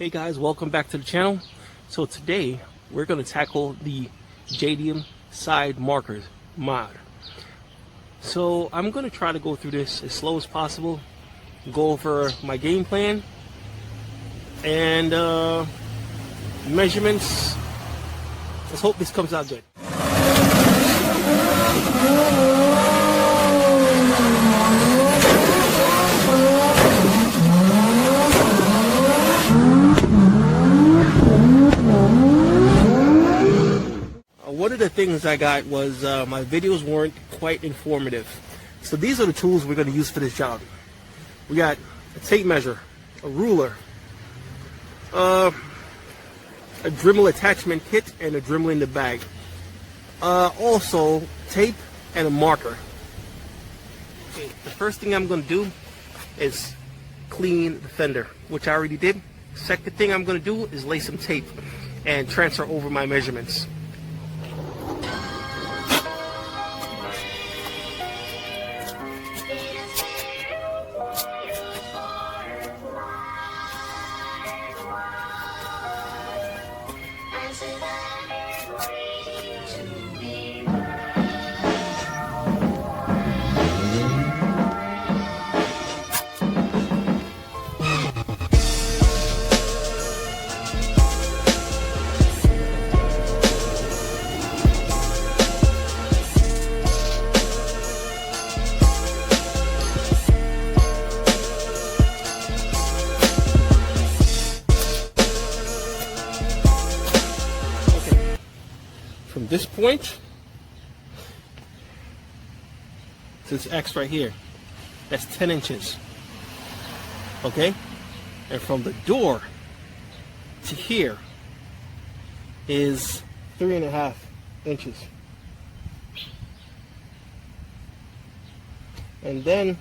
Hey guys, welcome back to the channel. So today we're going to tackle the JDM side markers mod. So I'm going to try to go through this as slow as possible, go over my game plan and measurements. Let's hope this comes out good. One of the things I got was my videos weren't quite informative. So these are the tools we're going to use for this job. We got a tape measure, a ruler, a Dremel attachment kit, and a Dremel in the bag. Also tape and a marker. Okay, the first thing I'm going to do is clean the fender, which I already did. Second thing I'm going to do is lay some tape and transfer over my measurements. From this point to this X right here, that's 10 inches. Okay? And from the door to here is 3.5 inches. And then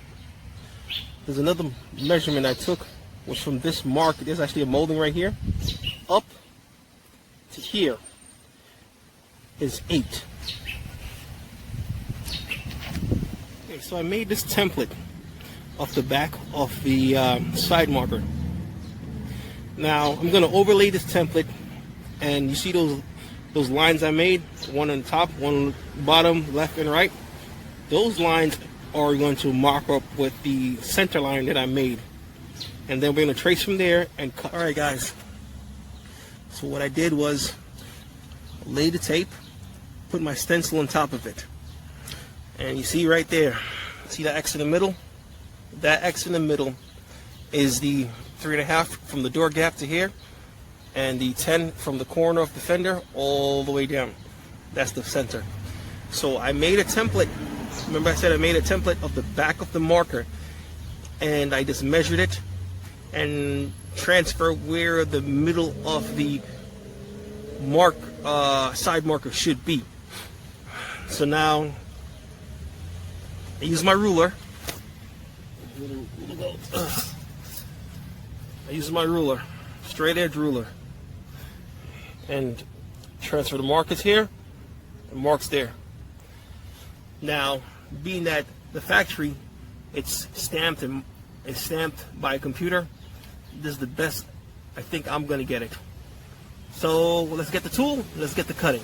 there's another measurement I took, was from this mark. There's actually a molding right here, up to here is 8. Okay, so I made this template off the back of the side marker. Now I'm going to overlay this template, and you see those lines I made, one on top, one on the bottom, left and right. Those lines are going to mark up with the center line that I made, and then we're going to trace from there and cut. All right guys, so what I did was lay the tape, put my stencil on top of it, and you see right there, see that X in the middle? That X in the middle is the 3.5 from the door gap to here, and the 10 from the corner of the fender all the way down. That's the center. So I made a template. Remember I said I made a template of the back of the marker, and I just measured it and transfer where the middle of the side marker should be. So now I use my ruler. I use my ruler, straight edge ruler, and transfer the markers here, the marks there. Now, being that the factory, it's stamped by a computer, this is the best I think I'm gonna get it. So let's get the tool, let's get the cutting.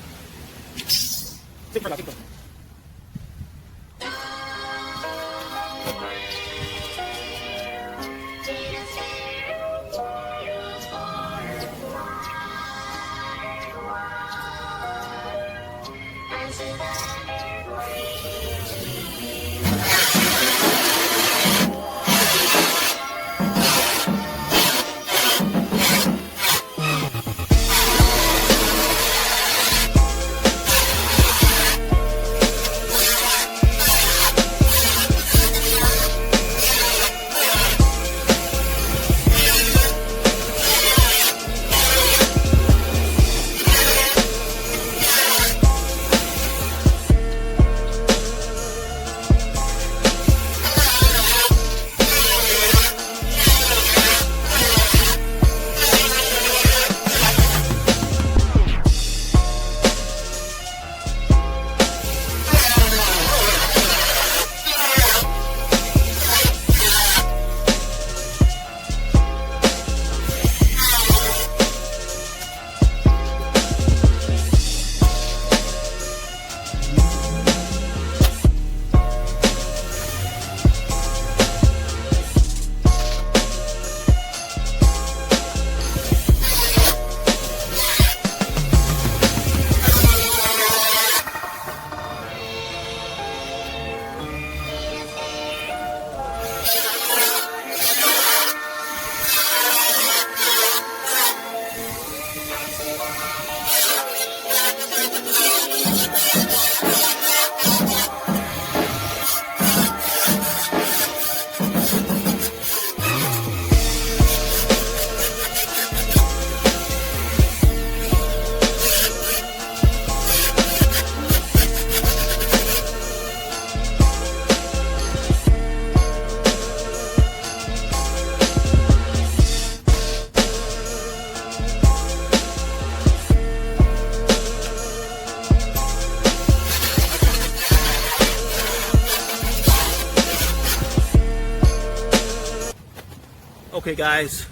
Okay guys,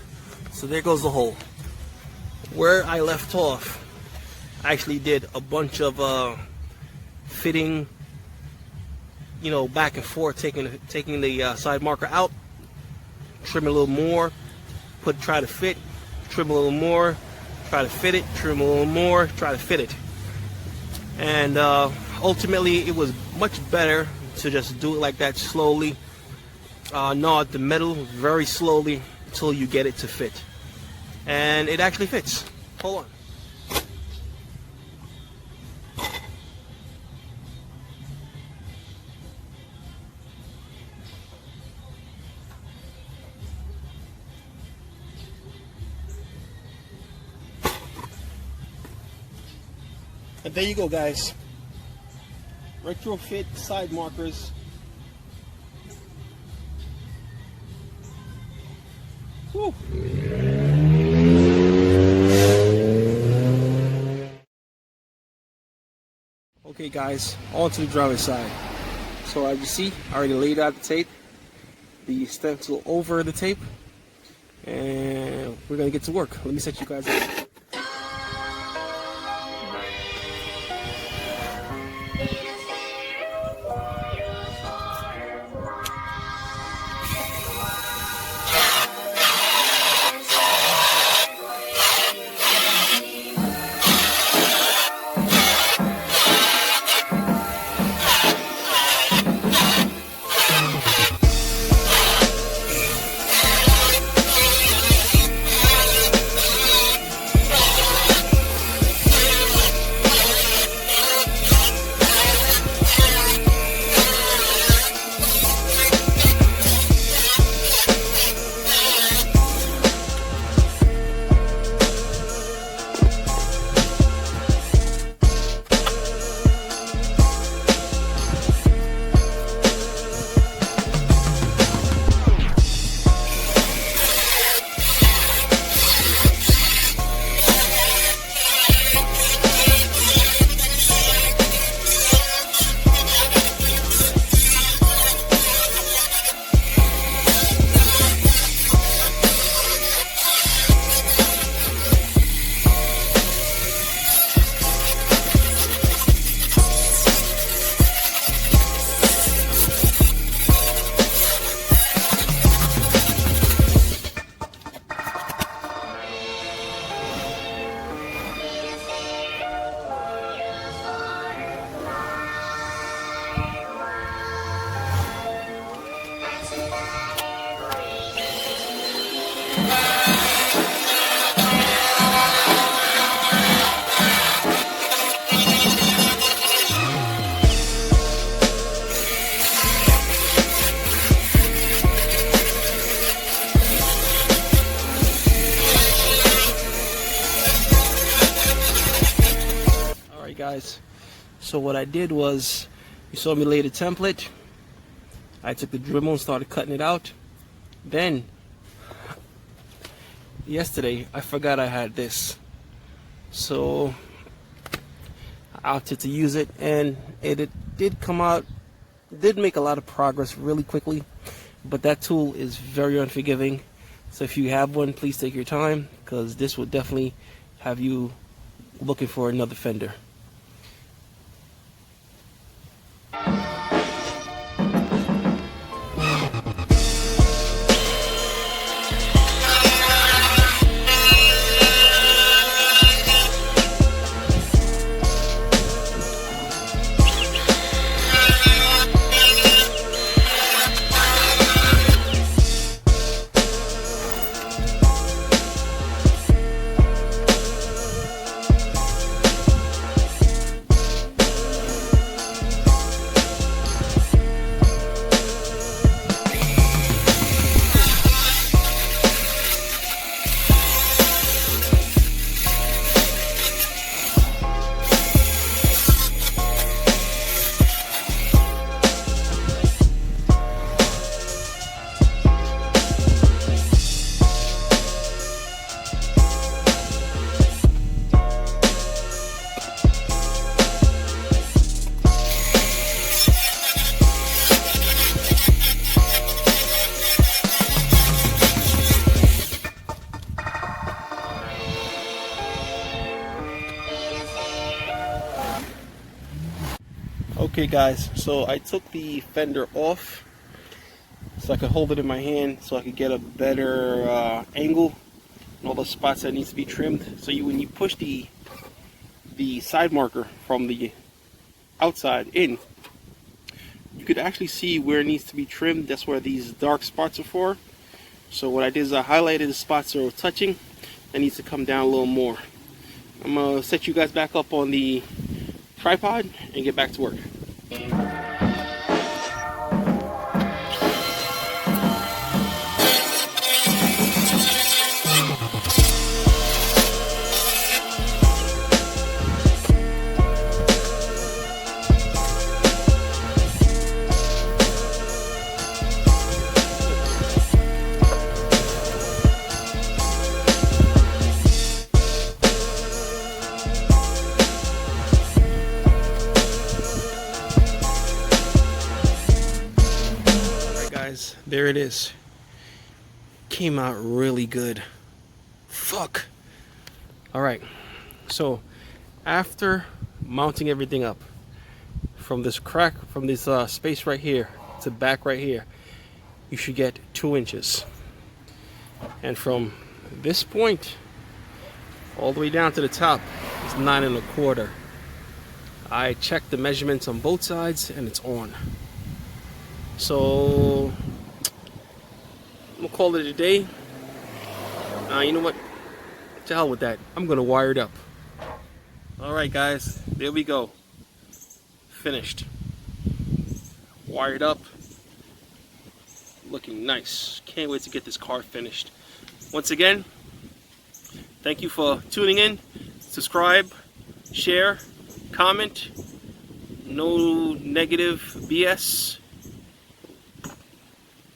so there goes the hole. Where I left off, I actually did a bunch of fitting, you know, back and forth, taking the side marker out, trim a little more, try to fit, trim a little more, try to fit it, trim a little more, try to fit it. And ultimately it was much better to just do it like that, slowly, gnaw at the metal very slowly until you get it to fit. And it actually fits. Hold on. And there you go, guys. Retrofit side markers. Whew. Okay guys, on to the driver's side. So as you see, I already laid out the tape, the stencil over the tape, and we're gonna get to work. Let me set you guys up. Guys, so what I did was, you saw me lay the template. I took the Dremel and started cutting it out. Then yesterday I forgot I had this, so I opted to use it, and it did come out, did make a lot of progress really quickly. But that tool is very unforgiving, so if you have one, please take your time, because this will definitely have you looking for another fender. Okay guys, so I took the fender off so I could hold it in my hand so I could get a better angle and all the spots that needs to be trimmed. So when you push the side marker from the outside in, you could actually see where it needs to be trimmed. That's where these dark spots are for. So what I did is I highlighted the spots that are touching. That needs to come down a little more. I'm gonna set you guys back up on the tripod and get back to work. There it is. Came out really good. Fuck. Alright, so after mounting everything up from this crack, from this space right here to back right here, you should get 2 inches. And from this point all the way down to the top is 9 1/4. I checked the measurements on both sides and it's on. So I'm gonna call it a day. You know what? To hell with that. I'm gonna wire it up. Alright guys, there we go. Finished. Wired up. Looking nice. Can't wait to get this car finished. Once again, thank you for tuning in. Subscribe, share, comment. No negative BS.